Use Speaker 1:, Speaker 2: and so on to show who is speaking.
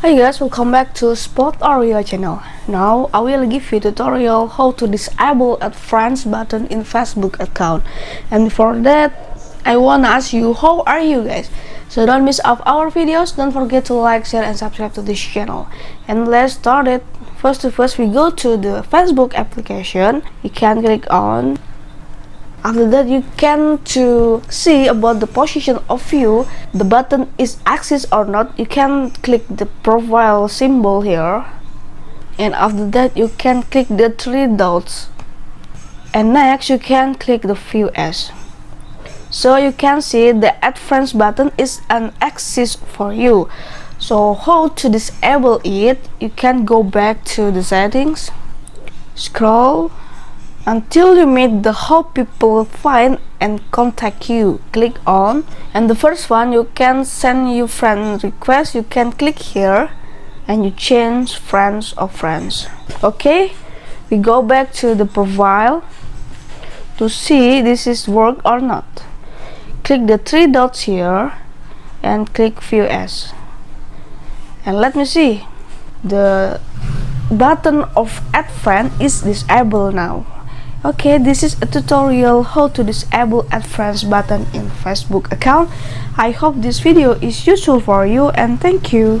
Speaker 1: Hi guys, welcome back to Sportorio channel. Now I will give you a tutorial how to disable add friends button in Facebook account. And before that, I wanna ask you, how are you guys? So don't miss out our videos. Don't forget to like, share, and subscribe to this channel. And let's start it. First, we go to the Facebook application. You can click on. After that, you can to see about the position of you, the button is accessed or not. You can click the profile symbol here, and after that you can click the three dots, and next you can click the view as. So you can see the add friends button is an access for you. So how to disable it? You can go back to the settings, scroll until you meet the how people find and contact you. Click on, and the first one, you can send you friend request. You can click here and you change friends of friends. Okay, we go back to the profile to see this is work or not. Click the three dots here and click view as, and let me see, the button of add friend is disabled now. Okay, this is a tutorial how to disable add friends button in Facebook account. I hope this video is useful for you, and thank you.